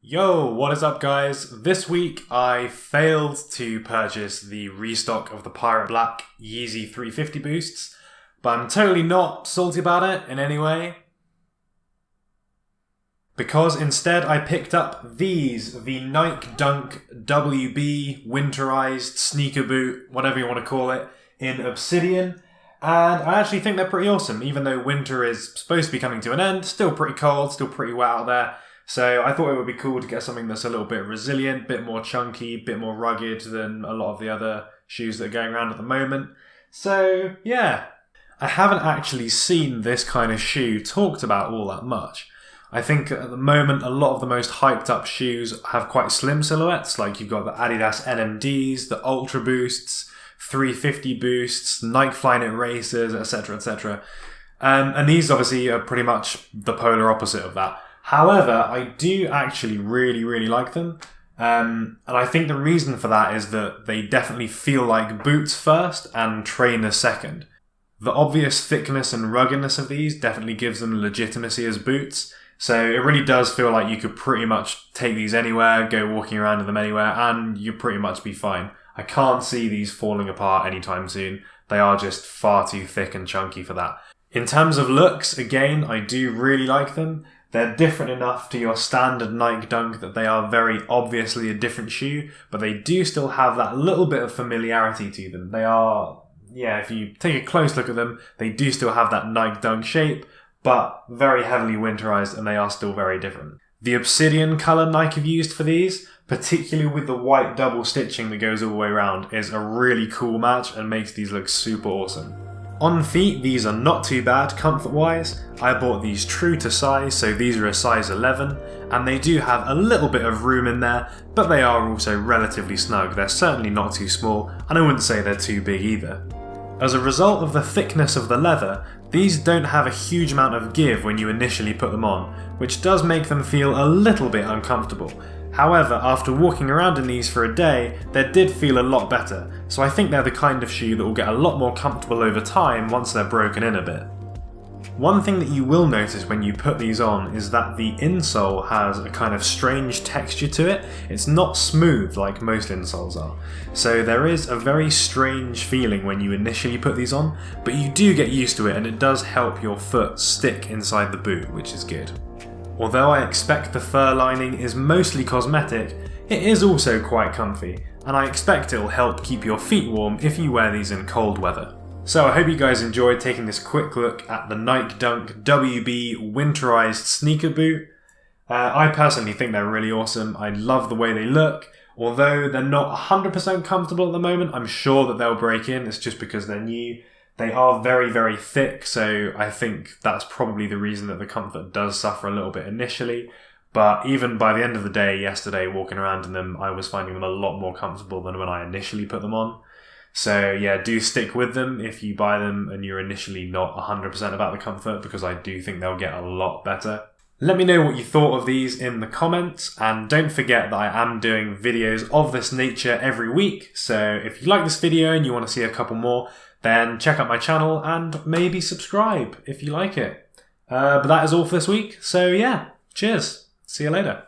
Yo, what is up guys? This week I failed to purchase the restock of the Pirate Black Yeezy 350 boosts, but I'm totally not salty about it in any way. Because instead I picked up these, the Nike Dunk WB winterized sneaker boot, whatever you want to call it, in Obsidian. And I actually think they're pretty awesome, even though winter is supposed to be coming to an end. Still pretty cold, still pretty wet out there. So I thought it would be cool to get something that's a little bit resilient, bit more chunky, bit more rugged than a lot of the other shoes that are going around at the moment. So yeah, I haven't actually seen this kind of shoe talked about all that much. I think at the moment a lot of the most hyped up shoes have quite slim silhouettes, like you've got the Adidas NMDs, the Ultra Boosts, 350 Boosts, Nike Flyknit Racers, etc, etc. And these obviously are pretty much the polar opposite of that. However, I do actually really like them. And I think the reason for that is that they definitely feel like boots first and trainers second. The obvious thickness and ruggedness of these definitely gives them legitimacy as boots. So it really does feel like you could pretty much take these anywhere, go walking around in them anywhere, and you'd pretty much be fine. I can't see these falling apart anytime soon. They are just far too thick and chunky for that. In terms of looks, again, I do really like them. They're different enough to your standard Nike Dunk that they are very obviously a different shoe, but they do still have that little bit of familiarity to them. They are, if you take a close look at them, they do still have that Nike Dunk shape, but very heavily winterized, and they are still very different. The Obsidian colour Nike have used for these, particularly with the white double stitching that goes all the way around, is a really cool match and makes these look super awesome. On feet, these are not too bad comfort-wise. I bought these true to size, so these are a size 11, and they do have a little bit of room in there, but they are also relatively snug. They're certainly not too small, and I wouldn't say they're too big either. As a result of the thickness of the leather, these don't have a huge amount of give when you initially put them on, which does make them feel a little bit uncomfortable. However, after walking around in these for a day, they did feel a lot better, so I think they're the kind of shoe that will get a lot more comfortable over time once they're broken in a bit. One thing that you will notice when you put these on is that the insole has a kind of strange texture to it. It's not smooth like most insoles are. So there is a very strange feeling when you initially put these on, but you do get used to it and it does help your foot stick inside the boot, which is good. Although I expect the fur lining is mostly cosmetic, it is also quite comfy, and I expect it will help keep your feet warm if you wear these in cold weather. So I hope you guys enjoyed taking this quick look at the Nike Dunk WB winterized sneaker boot. I personally think they're really awesome. I love the way they look. Although they're not 100% comfortable at the moment, I'm sure that they'll break in. It's just because they're new. They are very thick, so I think that's probably the reason that the comfort does suffer a little bit initially. But even by the end of the day yesterday, walking around in them, I was finding them a lot more comfortable than when I initially put them on. So yeah, do stick with them if you buy them and you're initially not 100% about the comfort, because I do think they'll get a lot better. Let me know what you thought of these in the comments, and don't forget that I am doing videos of this nature every week, so if you like this video and you want to see a couple more, then check out my channel and maybe subscribe if you like it. But that is all for this week, so yeah, cheers. See you later.